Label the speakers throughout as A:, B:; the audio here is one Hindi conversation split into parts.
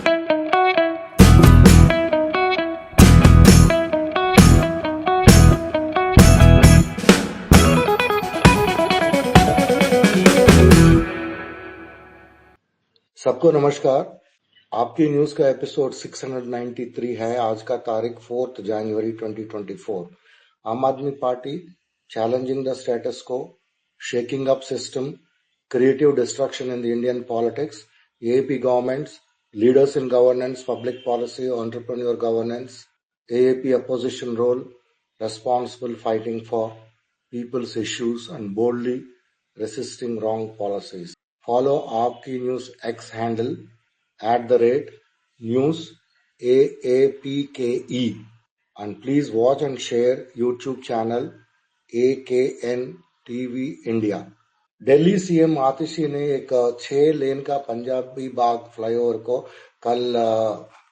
A: सबको नमस्कार। आपकी न्यूज का एपिसोड 693 है। आज का तारीख 4 जनवरी 2024। आम आदमी पार्टी चैलेंजिंग द स्टेटस को, shaking up system, creative destruction in the Indian politics, AAP governments, leaders in governance, public policy, entrepreneur governance, AAP opposition role, responsible fighting for people's issues and boldly resisting wrong policies. Follow आपकी news X handle @news AAPKE and please watch and share YouTube channel AKN TV India. Delhi CM Atishi ने एक 6 लेन का पंजाबी बाग फ्लाईओवर को कल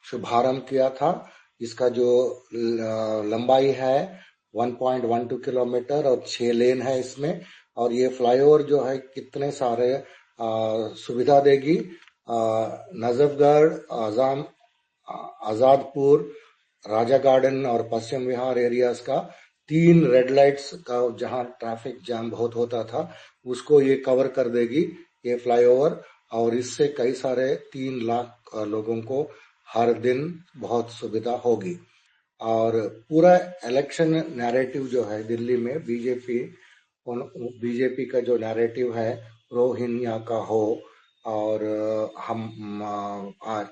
A: शुभारंभ किया था। इसका जो लंबाई है 1.12 किलोमीटर और 6 लेन है इसमें। और ये फ्लाईओवर जो है कितने सारे सुविधा देगी। नजफगढ़, आजादपुर, राजा गार्डन और पश्चिम विहार एरियाज का 3 रेड लाइट्स का जहां ट्रैफिक जैम बहुत होता था उसको ये कवर कर देगी ये फ्लाईओवर। और इससे कई सारे 3 लाख लोगों को हर दिन बहुत सुविधा होगी। और पूरा इलेक्शन नैरेटिव जो है दिल्ली में बीजेपी का जो नैरेटिव है रोहिंग्या का हो और हम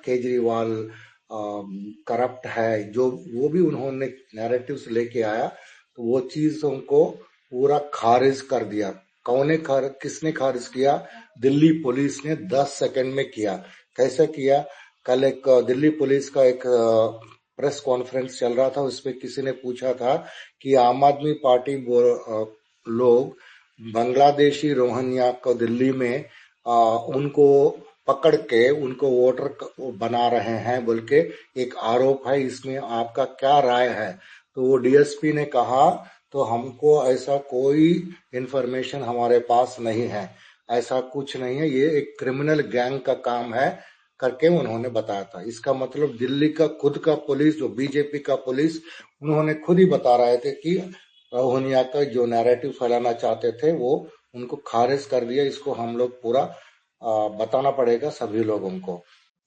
A: केजरीवाल करप्ट है, जो वो भी उन्होंने नैरेटिव्स लेके आया तो वो चीजों को पूरा खारिज कर दिया। किसने खारिज किया? दिल्ली पुलिस ने 10 सेकंड में किया। कैसे किया? कल एक दिल्ली पुलिस का एक प्रेस कॉन्फ्रेंस चल रहा था, उसमें किसी ने पूछा था कि आम आदमी पार्टी लोग बांग्लादेशी रोहिंग्या को दिल्ली में उनको पकड़ के उनको वोटर बना रहे हैं बोल के एक आरोप है, इसमें आपका क्या राय है? तो वो डीएसपी ने कहा तो हमको ऐसा कोई इंफॉर्मेशन हमारे पास नहीं है, ऐसा कुछ नहीं है, ये एक क्रिमिनल गैंग का काम है करके उन्होंने बताया था। इसका मतलब दिल्ली का खुद का पुलिस, जो बीजेपी का पुलिस, उन्होंने खुद ही बता रहे थे कि रोहिंग्या का जो नैरेटिव फैलाना चाहते थे वो उनको खारिज कर दिया। इसको हम लोग पूरा बताना पड़ेगा सभी लोगों को।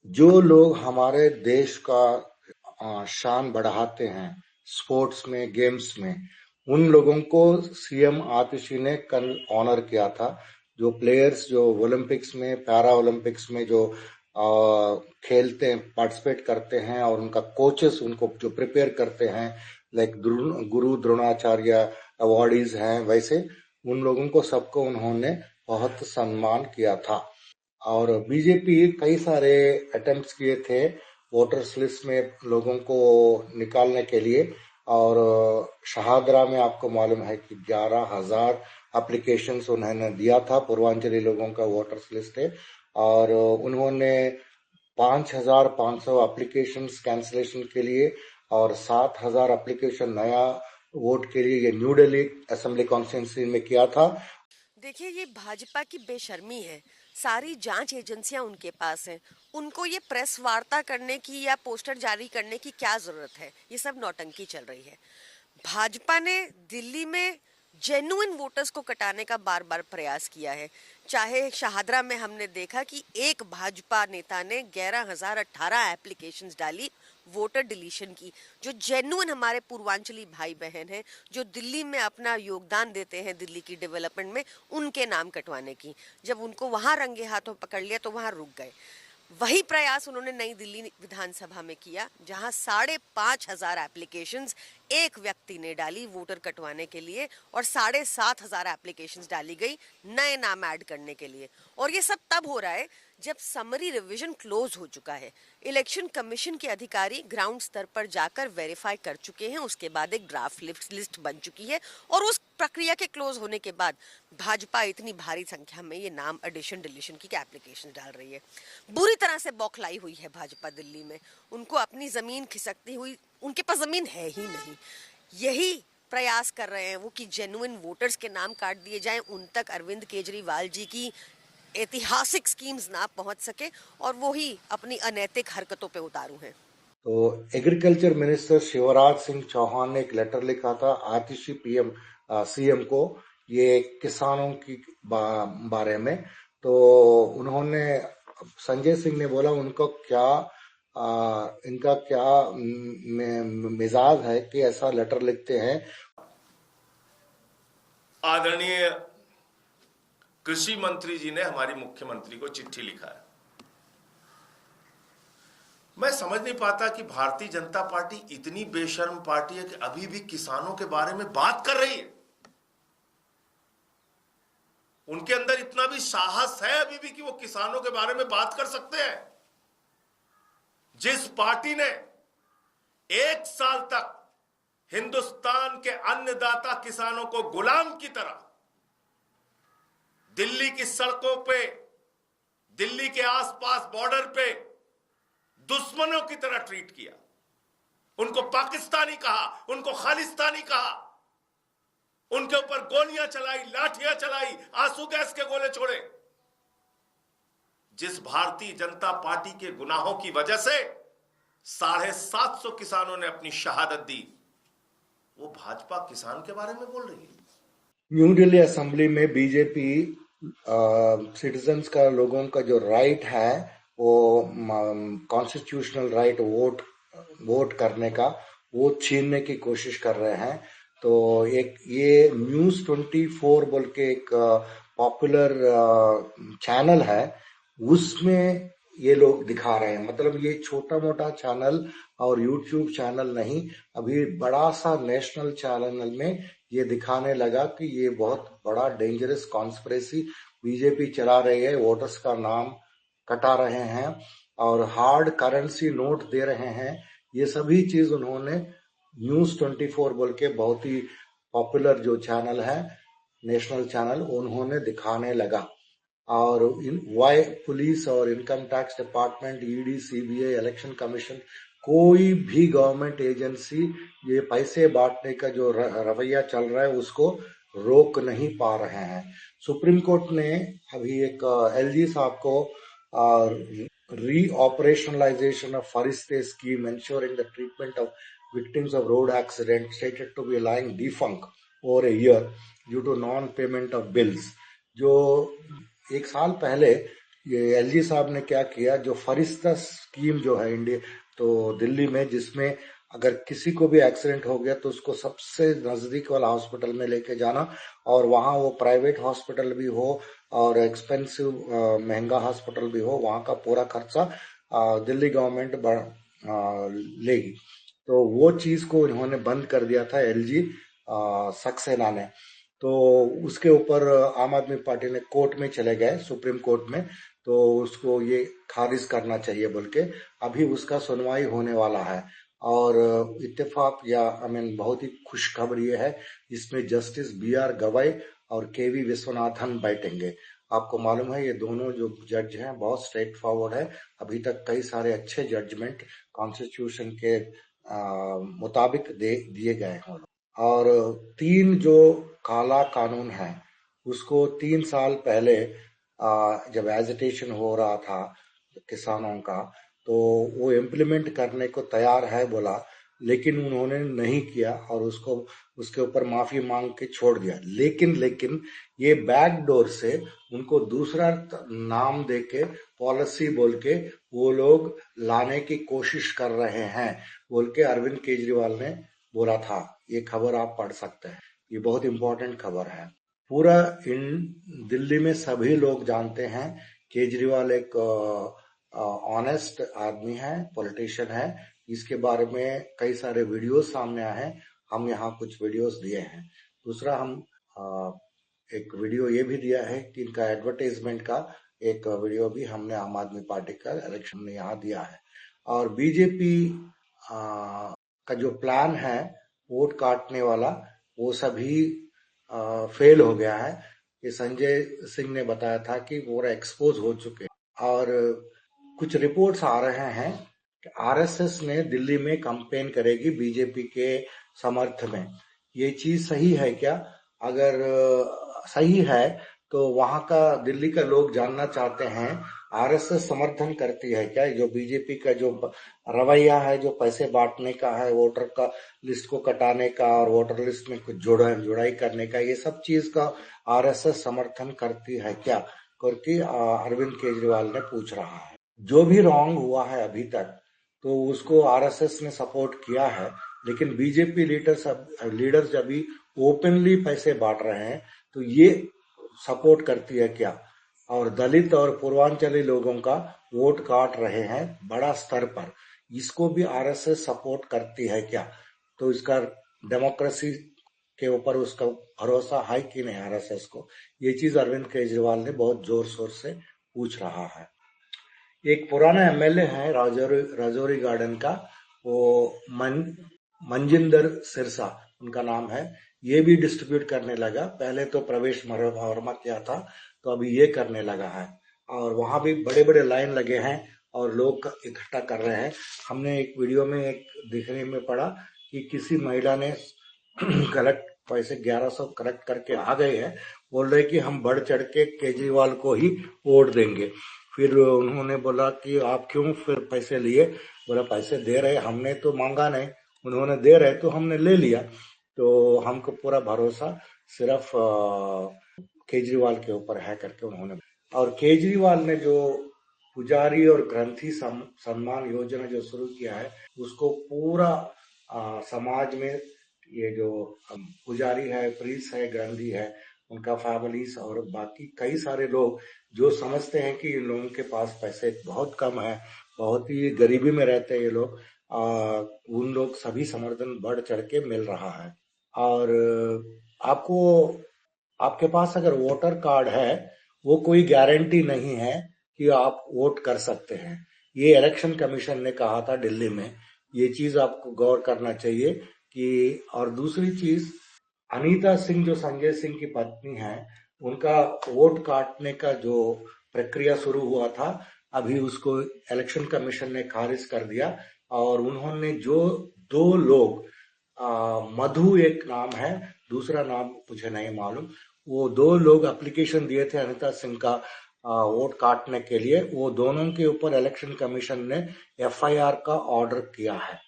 A: जो लोग हमारे देश का शान बढ़ाते हैं स्पोर्ट्स में, गेम्स में, उन लोगों को सीएम आतिशी ने कल ऑनर किया था। जो प्लेयर्स जो ओलंपिक्स में, पैरा ओलंपिक्स में जो खेलते हैं, पार्टिसिपेट करते हैं और उनका कोचेस उनको जो प्रिपेयर करते हैं, लाइक गुरु द्रोणाचार्य अवार्डीज हैं, वैसे उन लोगों को सबको उन्होंने बहुत सम्मान किया था। और बीजेपी कई सारे अटेम्प्ट्स किए थे वोटर्स लिस्ट में लोगों को निकालने के लिए। और शहादरा में आपको मालूम है कि 11,000 एप्लीकेशंस उन्होंने दिया था, पूर्वांचली लोगों का वोटर्स लिस्ट है। और उन्होंने 5,500 एप्लीकेशंस कैंसिलेशन के लिए और 7,000 एप्लीकेशन नया वोट के लिए ये न्यू दिल्ली असेंबली कॉन्स्टिट्यूंसी में किया था।
B: देखिए, ये भाजपा की बेशर्मी है। सारी जांच एजेंसियां उनके पास हैं। उनको ये प्रेस वार्ता करने की या पोस्टर जारी करने की क्या जरूरत है? ये सब नौटंकी चल रही है। भाजपा ने दिल्ली में जेन्युइन वोटर्स को कटाने का बार बार प्रयास किया है। चाहे शहादरा में हमने देखा कि एक भाजपा नेता ने 11,018 एप्लीकेशंस डाली वोटर डिलीशन की। जो जेन्युइन हमारे पूर्वांचली भाई बहन हैं, जो दिल्ली में अपना योगदान देते हैं दिल्ली की डेवलपमेंट में, उनके नाम कटवाने की। जब उनको वहां रंगे हाथों पकड़ लिया तो वहां रुक गए। वही प्रयास उन्होंने नई दिल्ली विधानसभा में किया, जहां 5,500 एप्लीकेशंस एक व्यक्ति ने डाली वोटर कटवाने के लिए और 7,500 एप्लीकेशंस डाली गई नए नाम ऐड करने के लिए। और ये सब तब हो रहा है जब समरी रिवीजन क्लोज हो चुका है। इलेक्शन कमीशन के अधिकारी ग्राउंड स्तर पर जाकर वेरीफाई कर चुके हैं, उसके बाद एक ड्राफ्ट लिस्ट बन चुकी है और उस प्रक्रिया के क्लोज होने के बाद भाजपा इतनी भारी संख्या में ये नाम एडिशन डिलीशन की एप्लीकेशन डाल रही है। बुरी तरह से बौखलाई हुई है भाजपा दिल्ली में। उनको अपनी जमीन खिसकती हुई, उनके पास जमीन है ही नहीं। यही प्रयास कर रहे हैं वो कि जेन्युइन वोटर्स के नाम काट दिए जाएं। उन तक अरविंद केजरीवाल जी की ऐतिहासिक स्कीम्स ना पहुंच सके और वो ही अपनी अनैतिक हरकतों पे उतारू हैं।
A: तो एग्रीकल्चर मिनिस्टर शिवराज सिंह चौहान ने एक लेटर लिखा था आतिशी पीएम सीएम को, ये किसानों की बारे में। तो उन्होंने, संजय सिंह ने बोला उनको क्या इनका क्या मिजाज है कि ऐसा लेटर लिखते हैं।
C: आदरणीय कृषि मंत्री जी ने हमारी मुख्यमंत्री को चिट्ठी लिखा है। मैं समझ नहीं पाता कि भारतीय जनता पार्टी इतनी बेशर्म पार्टी है कि अभी भी किसानों के बारे में बात कर रही है। उनके अंदर इतना भी साहस है अभी भी कि वो किसानों के बारे में बात कर सकते हैं। जिस पार्टी ने 1 साल तक हिंदुस्तान के अन्नदाता किसानों को गुलाम की तरह दिल्ली की सड़कों पे, दिल्ली के आसपास बॉर्डर पे दुश्मनों की तरह ट्रीट किया, उनको पाकिस्तानी कहा, उनको खालिस्तानी कहा, उनके ऊपर गोलियां चलाई, लाठियां चलाई, आंसू गैस के गोले छोड़े। जिस भारतीय जनता पार्टी के गुनाहों की वजह से 750 किसानों ने अपनी शहादत दी, वो भाजपा किसान के बारे में बोल रही है।
A: न्यू दिल्ली असेंबली में बीजेपी सिटीजन्स का, लोगों का जो राइट है, वो कॉन्स्टिट्यूशनल राइट वोट करने का, वो छीनने की कोशिश कर रहे हैं। तो एक ये न्यूज़ 24 बोल के एक पॉपुलर चैनल है, उसमें ये लोग दिखा रहे हैं। मतलब ये छोटा मोटा चैनल और यूट्यूब चैनल नहीं, अभी बड़ा सा नेशनल चैनल में ये दिखाने लगा कि ये बहुत बड़ा डेंजरस कॉन्स्पिरेसी बीजेपी चला रही है। वोटर्स का नाम कटा रहे हैं और हार्ड करेंसी नोट दे रहे हैं। ये सभी चीज उन्होंने न्यूज़ 24 बोल के बहुत ही पॉपुलर जो चैनल है, नेशनल चैनल, उन्होंने दिखाने लगा। और वाई पुलिस और income tax department, ED, CBI, election commission, कोई भी गवर्नमेंट एजेंसी ये पैसे बांटने का जो रवैया चल रहा है उसको रोक नहीं पा रहे हैं। सुप्रीम कोर्ट ने अभी एक एलजी साहब को रीऑपरेशनलाइजेशन ऑफ फरिश्ते scheme ensuring the treatment of victims of road accident stated to be lying defunct over a year due to non-payment of bills। जो 1 साल पहले ये एलजी साहब ने क्या किया, जो फरिश्ता स्कीम जो है इंडिया, तो दिल्ली में, जिसमें अगर किसी को भी एक्सीडेंट हो गया तो उसको सबसे नजदीक वाला हॉस्पिटल में लेके जाना, और वहां वो प्राइवेट हॉस्पिटल भी हो और एक्सपेंसिव महंगा हॉस्पिटल भी हो, वहां का पूरा खर्चा दिल्ली गवर्नमेंट लेगी। तो वो चीज को इन्होंने बंद कर दिया था एलजी सक्सेना ने। तो उसके ऊपर आम आदमी पार्टी ने कोर्ट में चले गए, सुप्रीम कोर्ट में, तो उसको ये खारिज करना चाहिए बोल के अभी उसका सुनवाई होने वाला है। और इत्तेफाक या बहुत ही खुशखबर ये है, इसमें जस्टिस BR गवाई और KV विश्वनाथन बैठेंगे। आपको मालूम है ये दोनों जो जज हैं बहुत स्ट्रेट फॉरवर्ड है। अभी तक कई सारे अच्छे जजमेंट कॉन्स्टिट्यूशन के मुताबिक दिए गए हैं। और 3 जो काला कानून है उसको 3 साल पहले जब एजिटेशन हो रहा था किसानों का, तो वो इम्प्लीमेंट करने को तैयार है बोला, लेकिन उन्होंने नहीं किया और उसके ऊपर माफी मांग के छोड़ दिया। लेकिन ये बैक डोर से उनको दूसरा नाम देके पॉलिसी बोल के वो लोग लाने की कोशिश कर रहे हैं बोल के अरविंद केजरीवाल ने बोला था। ये खबर आप पढ़ सकते हैं, ये बहुत इंपॉर्टेंट खबर है। पूरा दिल्ली में सभी लोग जानते हैं केजरीवाल एक ऑनेस्ट आदमी है, पॉलिटिशियन है। इसके बारे में कई सारे वीडियोस सामने आए हैं, हम यहाँ कुछ वीडियोस दिए हैं। दूसरा, हम एक वीडियो ये भी दिया है कि इनका एडवर्टाइजमेंट का एक वीडियो भी हमने आम आदमी पार्टी का इलेक्शन में यहाँ दिया है। और बीजेपी का जो प्लान है वोट काटने वाला, वो सभी फेल हो गया है। ये संजय सिंह ने बताया था कि वो एक्सपोज हो चुके हैं। और कुछ रिपोर्ट्स आ रहे हैं कि आरएसएस ने दिल्ली में कैंपेन करेगी बीजेपी के समर्थन में। ये चीज सही है क्या? अगर सही है तो वहां का दिल्ली का लोग जानना चाहते हैं, आरएसएस समर्थन करती है क्या? जो बीजेपी का जो रवैया है, जो पैसे बांटने का है, वोटर का लिस्ट को कटाने का और वोटर लिस्ट में कुछ जुड़ाई करने का, ये सब चीज का आरएसएस समर्थन करती है क्या करके अरविंद केजरीवाल ने पूछ रहा है। जो भी रॉन्ग हुआ है अभी तक, तो उसको आरएसएस ने सपोर्ट किया है, लेकिन बीजेपी लीडर्स अभी ओपनली पैसे बांट रहे हैं, तो ये सपोर्ट करती है क्या? और दलित और पूर्वांचली लोगों का वोट काट रहे हैं बड़ा स्तर पर, इसको भी आरएसएस सपोर्ट करती है क्या? तो इसका डेमोक्रेसी के ऊपर उसका भरोसा है कि नहीं आरएसएस को? ये चीज अरविंद केजरीवाल ने बहुत जोर शोर से पूछ रहा है। एक पुराना एमएलए है राजौरी गार्डन का, वो मनजिंदर सिरसा उनका नाम है, ये भी डिस्ट्रीब्यूट करने लगा। पहले तो प्रवेश वर्मा किया था, तो अभी ये करने लगा है। और वहां भी बड़े बड़े लाइन लगे हैं और लोग इकट्ठा कर रहे हैं। हमने एक वीडियो में एक दिखने में पड़ा कि किसी महिला ने कलेक्ट पैसे 1100 कलेक्ट करके आ गए हैं, बोल रहे कि हम बढ़ चढ़ के केजरीवाल को ही वोट देंगे। फिर उन्होंने बोला कि आप क्यों फिर पैसे लिए? बोला पैसे दे रहे, हमने तो मांगा नहीं, उन्होंने दे रहे तो हमने ले लिया। तो हमको पूरा भरोसा सिर्फ केजरीवाल के ऊपर है करके उन्होंने। और केजरीवाल ने जो पुजारी और ग्रंथी सम्मान योजना जो शुरू किया है, उसको पूरा समाज में ये जो पुजारी है, प्रीस्ट है, ग्रंथी है, उनका फैमिलीज और बाकी कई सारे लोग जो समझते हैं कि इन लोगों के पास पैसे बहुत कम है, बहुत ही गरीबी में रहते हैं ये लोग, उन लोग सभी समर्थन बढ़ चढ़ के मिल रहा है। और आपके पास अगर वोटर कार्ड है, वो कोई गारंटी नहीं है कि आप वोट कर सकते हैं। ये इलेक्शन कमीशन ने कहा था दिल्ली में, ये चीज आपको गौर करना चाहिए कि। और दूसरी चीज, अनीता सिंह जो संजय सिंह की पत्नी है, उनका वोट काटने का जो प्रक्रिया शुरू हुआ था, अभी उसको इलेक्शन कमीशन ने खारिज कर दिया। और उन्होंने जो 2 लोग, मधु एक नाम है, दूसरा नाम मुझे नहीं मालूम, वो 2 लोग एप्लीकेशन दिए थे अनीता सिंह का वोट काटने के लिए, वो दोनों के ऊपर इलेक्शन कमीशन ने एफआईआर का ऑर्डर किया है।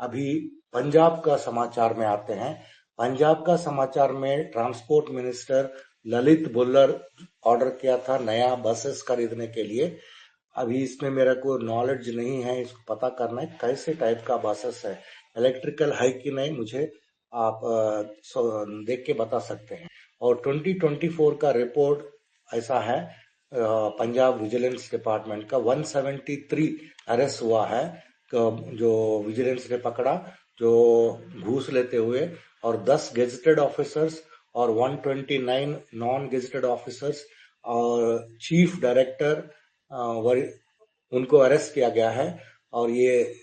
A: अभी पंजाब का समाचार में आते हैं। पंजाब का समाचार में transport minister Lalit Bullar order किया था नया बसेस खरीदने के लिए। अभी इसमें मेरा कोई नॉलेज नहीं है, इसको पता करना है कैसे टाइप का बसेस है, इलेक्ट्रिकल है कि नहीं, मुझे आप देख के बता सकते हैं। और 2024 का रिपोर्ट ऐसा है, पंजाब विजिलेंस डिपार्टमेंट का 173 अरेस्ट हुआ है, जो विजिलेंस ने पकड़ा, जो घूस लेते हुए, और 10 गेजेटेड ऑफिसर्स और 129 नॉन गेजेटेड ऑफिसर्स और चीफ डायरेक्टर उनको अरेस्ट किया गया है। और ये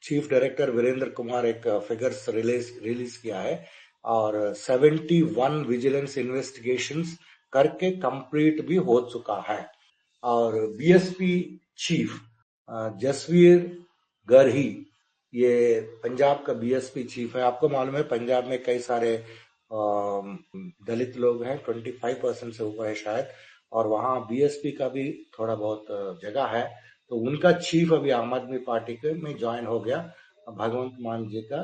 A: चीफ डायरेक्टर वीरेंद्र कुमार एक फिगर्स रिलीज किया है, और 71 विजिलेंस इन्वेस्टिगेशंस करके कंप्लीट भी हो चुका है। और बीएसपी चीफ जसवीर गरही, ये पंजाब का बीएसपी चीफ है। आपको मालूम है पंजाब में कई सारे दलित लोग हैं, 25% से ऊपर है शायद, और वहां बीएसपी का भी थोड़ा बहुत जगह है। तो उनका चीफ अभी आम आदमी पार्टी के में ज्वाइन हो गया भगवंत मान जी का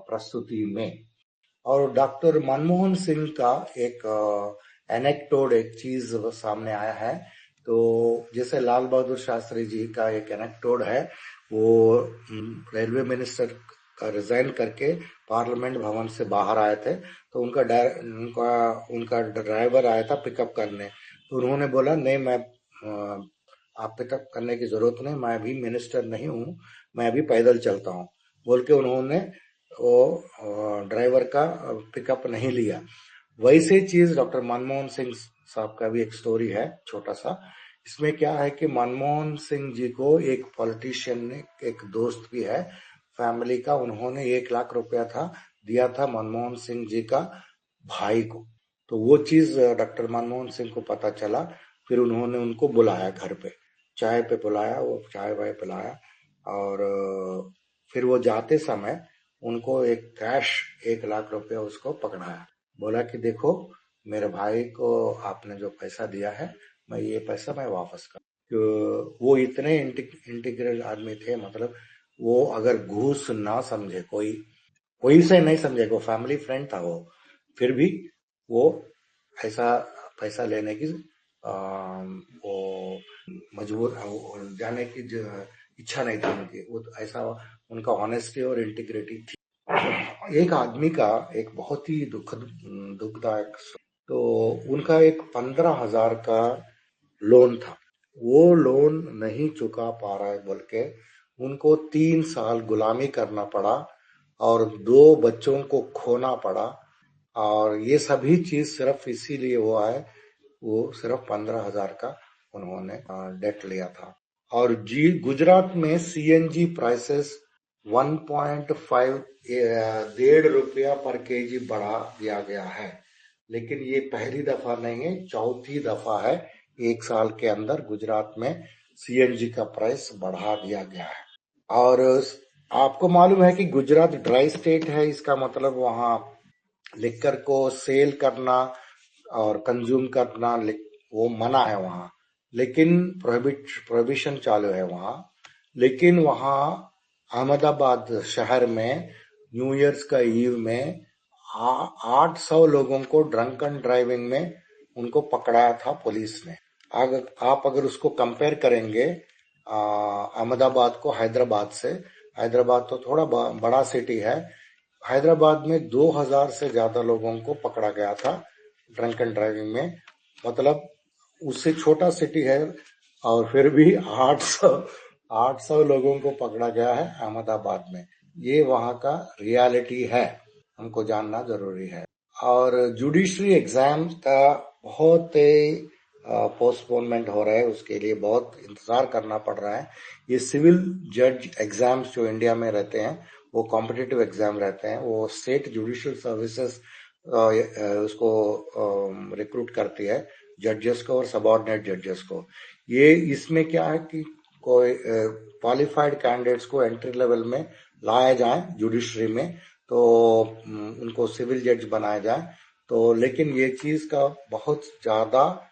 A: प्रस्तुति में। और डॉक्टर मनमोहन सिंह का एक एनेक्टोड, एक चीज सामने आया है। तो जैसे लाल बहादुर शास्त्री जी का एक एनेक्टोड है, वो रेलवे मिनिस्टर का रिजाइन करके पार्लियामेंट भवन से बाहर आए थे, तो उनका ड्राइवर आया था पिकअप करने। तो उन्होंने बोला नहीं, मैं आप पिकअप करने की जरूरत नहीं, मैं अभी मिनिस्टर नहीं हूँ, मैं अभी पैदल चलता हूँ, बोल के उन्होंने वो ड्राइवर का पिकअप नहीं लिया। वैसे चीज डॉक्टर मनमोहन सिंह साहब का भी एक स्टोरी है छोटा सा। इसमें क्या है कि मनमोहन सिंह जी को एक पॉलिटिशियन ने, एक दोस्त भी है फैमिली का, उन्होंने 1 लाख रुपया दिया था मनमोहन सिंह जी का भाई को। तो वो चीज डॉक्टर मनमोहन सिंह को पता चला, फिर उन्होंने उनको बुलाया घर पे, चाय पे बुलाया, वो चाय वाय पिलाया, और फिर वो जाते समय उनको एक कैश 1 लाख रुपया उसको पकड़ाया, बोला कि देखो मेरे भाई को आपने जो पैसा दिया है, मैं ये पैसा मैं वापस कर। तो वो इतने इंटीग्रेट आदमी थे, मतलब वो अगर घूस ना समझे, कोई से नहीं समझे, वो फैमिली फ्रेंड था वो, फिर भी वो ऐसा पैसा लेने की वो मजबूर जाने की इच्छा नहीं थी उनकी। वो तो ऐसा उनका ऑनेस्टी और इंटीग्रिटी थी। एक आदमी का एक बहुत ही दुखदायक, तो उनका एक 15,000 का लोन था। वो लोन नहीं चुका पा रहा है बोल के उनको 3 साल गुलामी करना पड़ा और 2 बच्चों को खोना पड़ा। और ये सभी चीज सिर्फ इसीलिए हुआ है, वो सिर्फ 15,000 का उन्होंने डेट लिया था। और जी गुजरात में सीएनजी प्राइसेस 1.5 ₹1.5 पर केजी बढ़ा दिया गया है। लेकिन ये पहली दफा नहीं है, चौथी दफा है एक साल के अंदर गुजरात में सीएनजी का प्राइस बढ़ा दिया गया है। और आपको मालूम है कि गुजरात ड्राई स्टेट है, इसका मतलब वहाँ लिक्कर को सेल करना और कंज्यूम करना वो मना है वहाँ, लेकिन प्रोहिबिशन चालू है वहाँ। लेकिन वहाँ अहमदाबाद शहर में न्यू ईयर्स का ईव में 800 लोगों को ड्रंकन ड्राइविंग में उनको पकड़ाया था पुलिस ने। आप अगर उसको कंपेयर करेंगे अहमदाबाद को हैदराबाद से, हैदराबाद तो थोड़ा बड़ा सिटी है, हैदराबाद में 2000 से ज्यादा लोगों को पकड़ा गया था ड्रंकन ड्राइविंग में। मतलब उससे छोटा सिटी है और फिर भी 800 लोगों को पकड़ा गया है अहमदाबाद में। ये वहां का रियलिटी है, हमको जानना जरूरी है। और जुडिशरी एग्जाम का बहुत पोस्टपोनमेंट हो रहा है, उसके लिए बहुत इंतजार करना पड़ रहा है। ये सिविल जज एग्जाम्स जो इंडिया में रहते हैं वो कॉम्पिटिटिव एग्जाम रहते हैं, वो स्टेट जुडिशियल सर्विसेज उसको रिक्रूट करती है जजेस को और सबऑर्डिनेट जजेस को। ये इसमें क्या है कि कोई क्वालिफाइड कैंडिडेट्स को एंट्री लेवल में लाया जाए जुडिशरी में, तो उनको सिविल जज बनाया जाए। तो लेकिन ये चीज का बहुत ज्यादा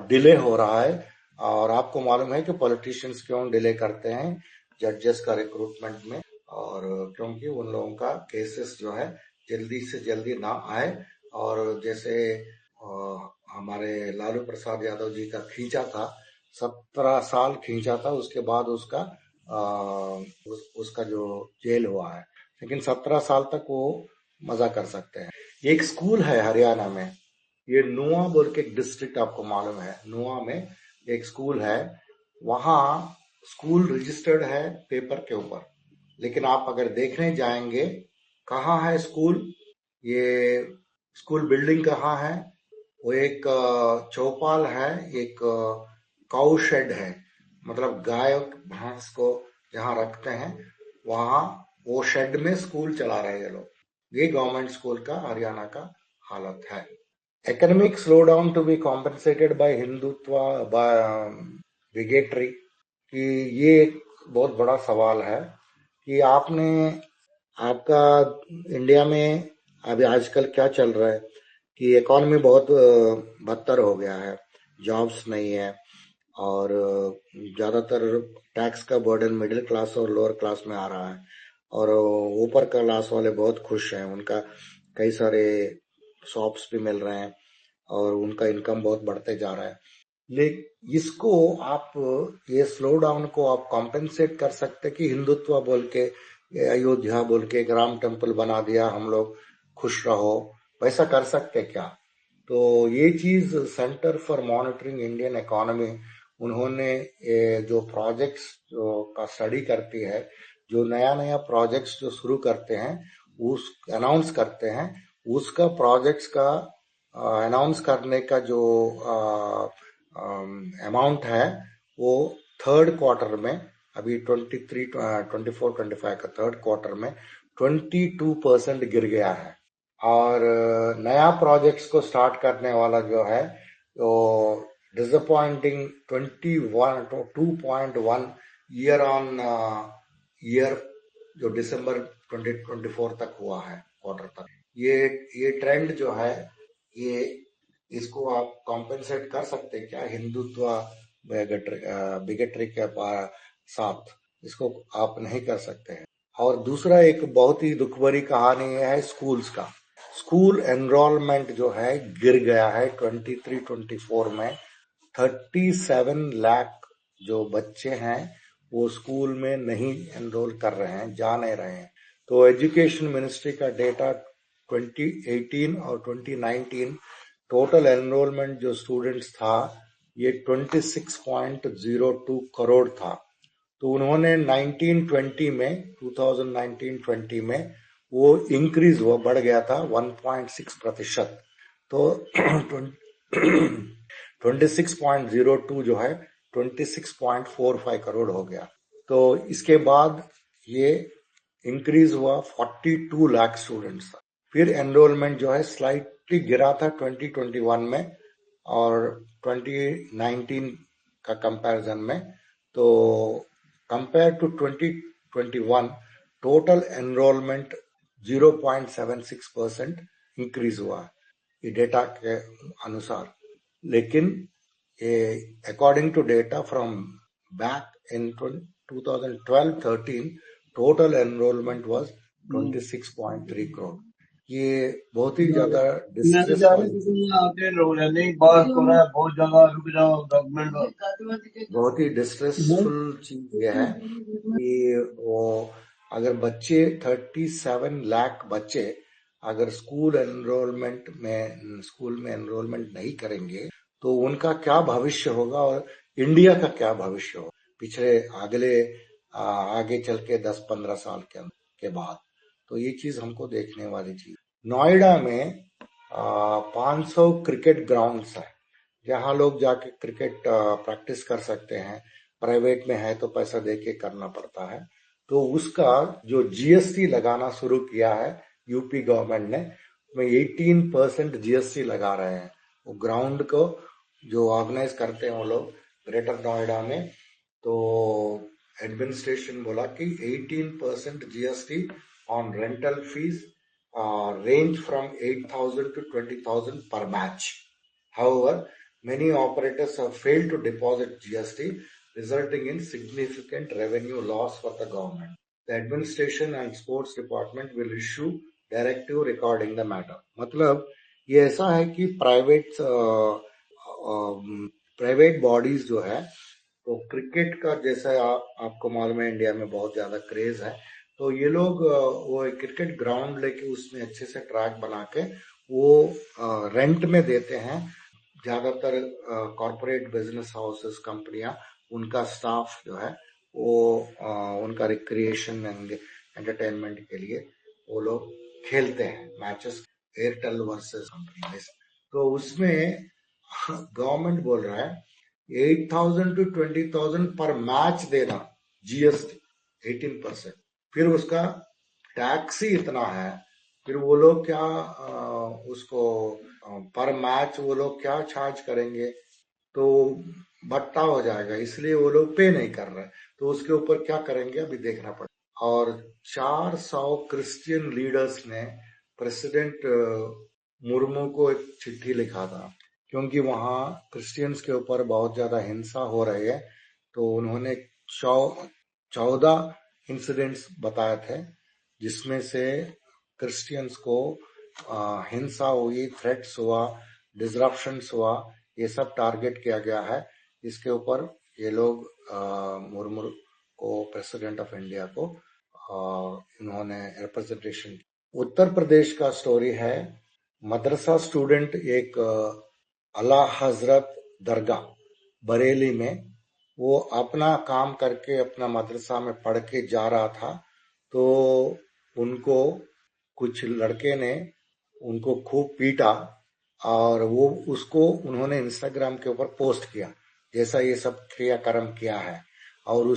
A: डिले हो रहा है। और आपको मालूम है कि पॉलिटिशियंस क्यों डिले करते हैं जजेस का रिक्रूटमेंट में, और क्योंकि उन लोगों का केसेस जो है जल्दी से जल्दी ना आए। और जैसे हमारे लालू प्रसाद यादव जी का खींचा था, 17 साल खींचा था, उसके बाद उसका जो जेल हुआ है, लेकिन 17 साल तक वो मजा कर सकते हैं। एक स्कूल है हरियाणा में, ये नुआ बोल के एक डिस्ट्रिक्ट आपको मालूम है, नुआ में एक स्कूल है। वहां स्कूल रजिस्टर्ड है पेपर के ऊपर, लेकिन आप अगर देखने जाएंगे कहाँ है स्कूल, ये स्कूल बिल्डिंग कहाँ है, वो एक चौपाल है, एक काउ शेड है, मतलब गाय भैंस को जहाँ रखते हैं वहां वो शेड में स्कूल चला रहे हैं ये लोग। ये गवर्नमेंट स्कूल का हरियाणा का हालत है। Economic slowdown to be compensated by Hindutva bigotry, कि ये एक बहुत बड़ा सवाल है कि आपका इंडिया में अभी आजकल क्या चल रहा है कि इकोनॉमी बहुत बदतर हो गया है, जॉब्स नहीं है, और ज्यादातर टैक्स का बर्डन मिडिल क्लास और लोअर क्लास में आ रहा है, और ऊपर क्लास वाले बहुत खुश हैं, उनका कई सारे शॉप्स भी मिल रहे हैं और उनका इनकम बहुत बढ़ते जा रहा है। लेकिन इसको आप ये स्लो डाउन को आप कॉम्पेंसेट कर सकते कि हिंदुत्व बोल के अयोध्या बोल के एक राम टेम्पल बना दिया, हम लोग खुश रहो, वैसा कर सकते क्या? तो ये चीज centre for monitoring Indian economy, उन्होंने जो प्रोजेक्ट्स का स्टडी करती है, जो नया नया प्रोजेक्ट्स जो शुरू करते हैं उस अनाउंस करते हैं, उसका प्रोजेक्ट्स का अनाउंस करने का जो अमाउंट है वो थर्ड क्वार्टर में, अभी 23, 24, 25 का थर्ड क्वार्टर में 22% गिर गया है। और नया प्रोजेक्ट्स को स्टार्ट करने वाला जो है तो डिसअपॉइंटिंग 2.1 ईयर ऑन ईयर जो दिसंबर 2024 तक हुआ है क्वार्टर तक। ये ट्रेंड जो है ये इसको आप कॉम्पेंसेट कर सकते हैं क्या हिंदुत्व बिगेटरी के साथ? इसको आप नहीं कर सकते हैं। और दूसरा एक बहुत ही दुख भरी कहानी है स्कूल्स का। स्कूल एनरोलमेंट जो है गिर गया है 23-24 में। 37 लाख जो बच्चे हैं वो स्कूल में नहीं एनरोल कर रहे हैं, जा नहीं रहे हैं। तो एजुकेशन मिनिस्ट्री का डेटा 2018 और 2019 टोटल एनरोलमेंट जो स्टूडेंट्स था ये 26.02 करोड़ था। तो उन्होंने 2019-20 में वो इंक्रीज हुआ, बढ़ गया था 1.6%। तो 26.02 जो है 26.45 करोड़ हो गया। तो इसके बाद ये इंक्रीज हुआ 42 लाख स्टूडेंट्स था। फिर एनरोलमेंट जो है स्लाइटली गिरा था 2021 में और 2019 का कंपैरिजन में। तो compare to 2021 total enrolment 0.76% increase हुआ ये डेटा के अनुसार। लेकिन according to data from back in 2012-13 total enrolment was 26.3 crore. ये बहुत ही ज्यादा बहुत ही डिस्ट्रेसफुल चीज ये है कि वो अगर बच्चे 37 लाख बच्चे अगर स्कूल में एनरोलमेंट नहीं करेंगे तो उनका क्या भविष्य होगा और इंडिया का क्या भविष्य होगा आगे चल के 10-15 साल के बाद। तो ये चीज हमको देखने वाली चीज। नोएडा में 500 क्रिकेट ग्राउंड्स है जहां लोग जाके क्रिकेट प्रैक्टिस कर सकते हैं। प्राइवेट में है तो पैसा देके करना पड़ता है। तो उसका जो जीएसटी लगाना शुरू किया है यूपी गवर्नमेंट ने, उसमें 18% जीएसटी लगा रहे हैं। वो ग्राउंड को जो ऑर्गेनाइज करते हैं वो लोग ग्रेटर नोएडा में, तो एडमिनिस्ट्रेशन बोला कि 18% GST on rental fees range from 8,000 to 20,000 per match. However, many operators have failed to deposit GST, resulting in significant revenue loss for the government. The administration and sports department will issue directive regarding the matter. मतलब ये ऐसा है कि प्राइवेट बॉडीज जो है तो क्रिकेट का जैसा आपको मालूम है इंडिया में बहुत ज्यादा क्रेज है। तो ये लोग वो क्रिकेट ग्राउंड लेके उसमें अच्छे से ट्रैक बना के वो रेंट में देते हैं। ज्यादातर कॉर्पोरेट बिजनेस हाउसेस कंपनियां उनका स्टाफ जो है वो उनका रिक्रिएशन एंड एंटरटेनमेंट के लिए वो लोग खेलते हैं मैचेस एयरटेल वर्सेस कंपनी। तो उसमें गवर्नमेंट बोल रहा है 8,000 to 20,000 पर मैच देना जीएसटी 18%। फिर उसका टैक्स ही इतना है, फिर वो लोग क्या उसको पर मैच वो लोग क्या चार्ज करेंगे, तो भट्टा हो जाएगा। इसलिए वो लोग पे नहीं कर रहे, तो उसके ऊपर क्या करेंगे अभी देखना पड़ेगा। और 400 क्रिश्चियन लीडर्स ने प्रेसिडेंट मुर्मू को एक चिट्ठी लिखा था क्योंकि वहां क्रिश्चियंस के ऊपर बहुत ज्यादा हिंसा हो रही है। तो उन्होंने 14 इंसिडेंट्स बताए थे जिसमें से क्रिश्चियंस को हिंसा हुई, थ्रेट्स हुआ, डिसरप्शंस हुआ, ये सब टारगेट किया गया है। इसके ऊपर ये लोग मुर्मू को प्रेसिडेंट ऑफ इंडिया को इन्होंने रिप्रेजेंटेशन। उत्तर प्रदेश का स्टोरी है। मदरसा स्टूडेंट एक अला हजरत दरगाह बरेली में वो अपना काम करके अपना मदरसा में पढ़ के जा रहा था। तो उनको कुछ लड़के ने उनको खूब पीटा और वो उसको उन्होंने इंस्टाग्राम के ऊपर पोस्ट किया जैसा ये सब क्रियाक्रम किया है। और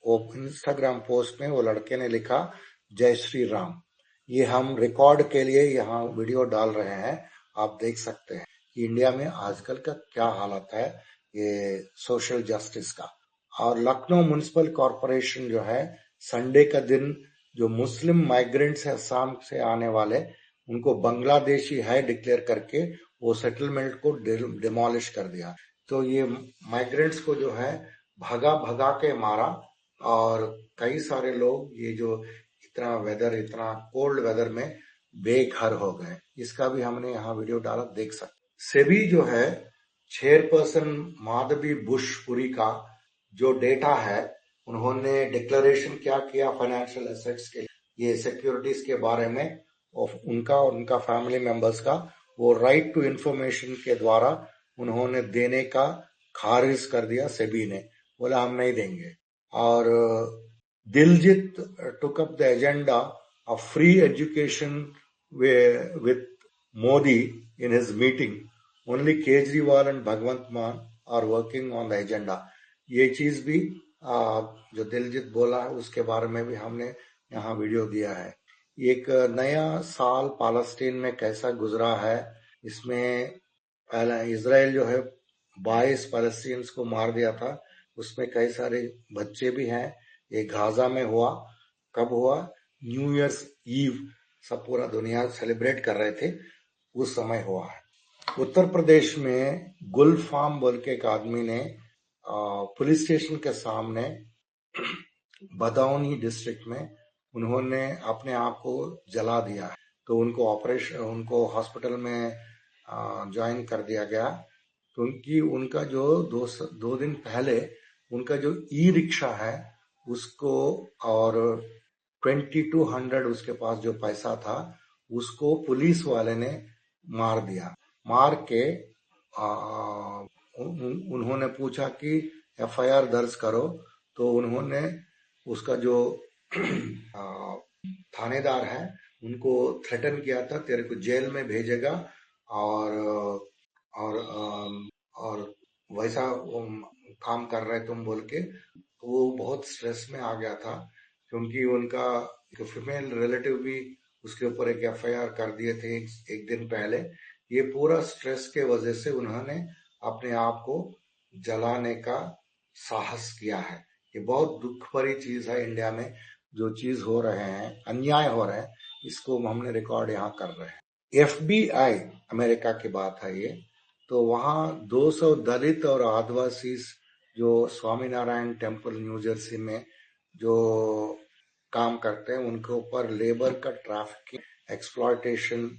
A: वो इंस्टाग्राम पोस्ट में वो लड़के ने लिखा जय श्री राम। ये हम रिकॉर्ड के लिए यहाँ वीडियो डाल रहे हैं, आप देख सकते हैं कि इंडिया में आजकल का क्या हालत है ये सोशल जस्टिस का। और लखनऊ म्युनिसिपल कॉरपोरेशन जो है संडे का दिन जो मुस्लिम माइग्रेंट्स है असम से आने वाले उनको बांग्लादेशी है डिक्लेयर करके वो सेटलमेंट को डिमोलिश कर दिया। तो ये माइग्रेंट्स को जो है भगा भगा के मारा, और कई सारे लोग ये जो इतना कोल्ड वेदर में बेघर हो गए। इसका भी हमने यहाँ वीडियो डाला, देख सकते। सेबी जो है चेयरपर्सन माधवी बुशपुरी का जो डेटा है, उन्होंने डिक्लेरेशन क्या किया फाइनेंशियल एसेट्स के, ये सिक्योरिटीज के बारे में, और उनका फैमिली मेंबर्स का वो राइट टू इंफॉर्मेशन के द्वारा उन्होंने देने का खारिज कर दिया। सेबी ने बोला हम नहीं देंगे। और Diljit took up the agenda of free education with Modi in his meeting. Only Kejriwal and Bhagwant Mann are working on the agenda. ये चीज भी जो दिलजीत बोला है उसके बारे में भी हमने यहाँ वीडियो दिया है। एक नया साल पालस्तीन में कैसा गुजरा है, इसमें पहला इजराइल जो है 22 पैलेस्टीनियंस को मार दिया था, उसमें कई सारे बच्चे भी हैं। ये गाजा में हुआ, कब हुआ? न्यू ईयर्स ईव, सब पूरा दुनिया सेलिब्रेट कर रहे थे, उस समय हुआ है। उत्तर प्रदेश में गुल फार्म बोल के एक आदमी ने पुलिस स्टेशन के सामने बदाऊनी डिस्ट्रिक्ट में उन्होंने अपने आप को जला दिया है। तो उनको हॉस्पिटल में ज्वाइन कर दिया गया, क्योंकि उनका जो दो दिन पहले उनका जो ई रिक्शा है उसको, और 2200 उसके पास जो पैसा था उसको पुलिस वाले ने मार दिया। मार के उन्होंने पूछा कि एफआईआर दर्ज करो, तो उन्होंने उसका जो थानेदार है उनको थ्रेटन किया था, तेरे को जेल में भेजेगा, और वैसा काम कर रहे तुम बोल के। वो बहुत स्ट्रेस में आ गया था, क्योंकि उनका फीमेल रिलेटिव भी उसके ऊपर एक एफआईआर कर दिए थे एक दिन पहले। ये पूरा स्ट्रेस के वजह से उन्होंने अपने आप को जलाने का साहस किया है। ये बहुत दुख भरी चीज है। इंडिया में जो चीज हो रहे हैं, अन्याय हो रहे हैं, इसको हमने रिकॉर्ड यहाँ कर रहे हैं। FBI अमेरिका की बात है ये, तो वहाँ 200 दलित और आदिवासी जो स्वामीनारायण टेम्पल न्यू जर्सी में जो काम करते हैं, उनके ऊपर लेबर का ट्रैफिकिंग, एक्सप्लॉयटेशन,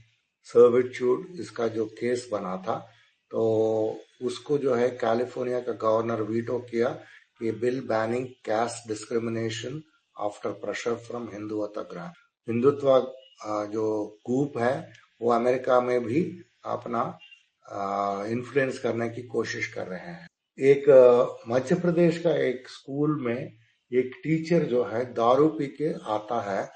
A: सर्विट्यूड, इसका जो केस बना था, तो उसको जो है कैलिफोर्निया का गवर्नर वीटो किया, ये bill banning caste discrimination after pressure from Hindutva जो ग्रुप है वो अमेरिका में भी अपना इन्फ्लुएंस करने की कोशिश कर रहे हैं। एक मध्य प्रदेश का एक स्कूल में एक टीचर जो है दारू पी के आता है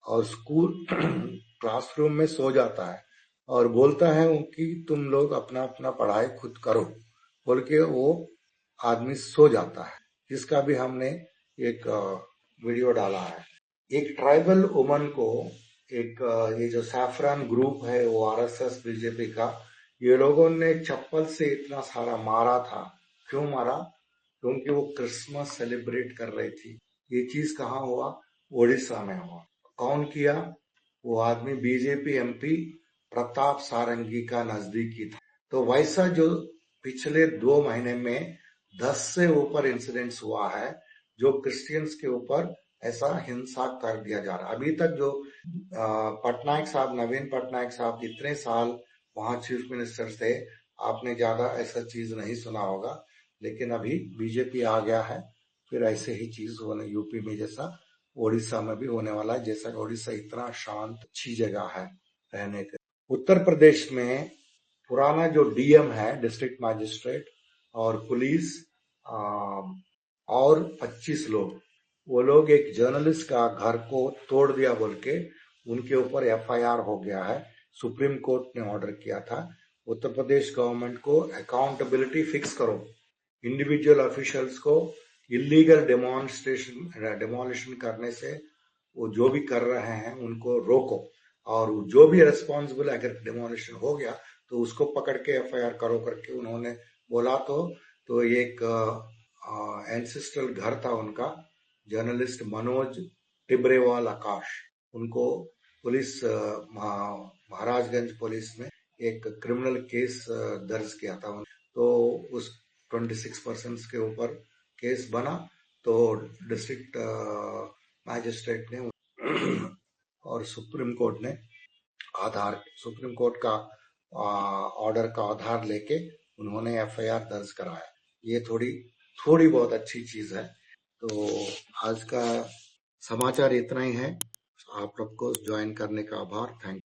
A: और स्कूल क्लासरूम में सो जाता है और बोलता है कि तुम लोग अपना अपना पढ़ाई खुद करो बोल के वो आदमी सो जाता है, जिसका भी हमने एक वीडियो डाला है। एक ट्राइबल वुमन को ये जो सैफरान ग्रुप है वो आरएसएस बीजेपी का, ये लोगों ने चप्पल से इतना सारा मारा था। क्यों मारा? क्योंकि वो क्रिसमस सेलिब्रेट कर रही थी। ये चीज कहाँ हुआ? ओडिशा में हुआ। कौन किया? वो आदमी बीजेपी एमपी प्रताप सारंगी का नजदीकी था। तो वैसा जो पिछले 2 महीने में 10 से ऊपर इंसिडेंट्स हुआ है जो क्रिश्चियंस के ऊपर ऐसा हिंसा कर दिया जा रहा है। अभी तक जो पटनायक साहब, नवीन पटनायक साहब इतने साल वहां चीफ मिनिस्टर थे, आपने ज्यादा ऐसा चीज नहीं सुना होगा, लेकिन अभी बीजेपी आ गया है, फिर ऐसे ही चीज होने यूपी में जैसा ओडिशा में भी होने वाला है। जैसा ओडिशा इतना शांत अच्छी जगह है रहने के। उत्तर प्रदेश में पुराना जो डीएम है, डिस्ट्रिक्ट मजिस्ट्रेट, और पुलिस और 25 लोग, वो लोग एक जर्नलिस्ट का घर को तोड़ दिया बोल के उनके ऊपर एफआईआर हो गया है। सुप्रीम कोर्ट ने ऑर्डर किया था उत्तर प्रदेश गवर्नमेंट को अकाउंटेबिलिटी फिक्स करो, इंडिविजुअल ऑफिशियल्स को इलीगल डेमोलिशन करने से वो जो भी कर रहे हैं उनको रोको, और जो भी रेस्पॉन्सिबल अगर डेमोलिशन हो गया तो उसको पकड़ के एफआईआर करो करके उन्होंने बोला। तो एक एंसेस्ट्रल घर था उनका, जर्नलिस्ट मनोज टिब्रेवाल आकाश, उनको पुलिस महाराजगंज पुलिस में एक क्रिमिनल केस दर्ज किया था। तो उस 26 पर्सन्स के ऊपर केस बना, तो डिस्ट्रिक्ट मैजिस्ट्रेट ने और सुप्रीम कोर्ट ने सुप्रीम कोर्ट का ऑर्डर का आधार लेके उन्होंने एफआईआर दर्ज कराया। ये थोड़ी बहुत अच्छी चीज है। तो आज का समाचार इतना ही है। आप सबको ज्वाइन करने का आभार। Thank you.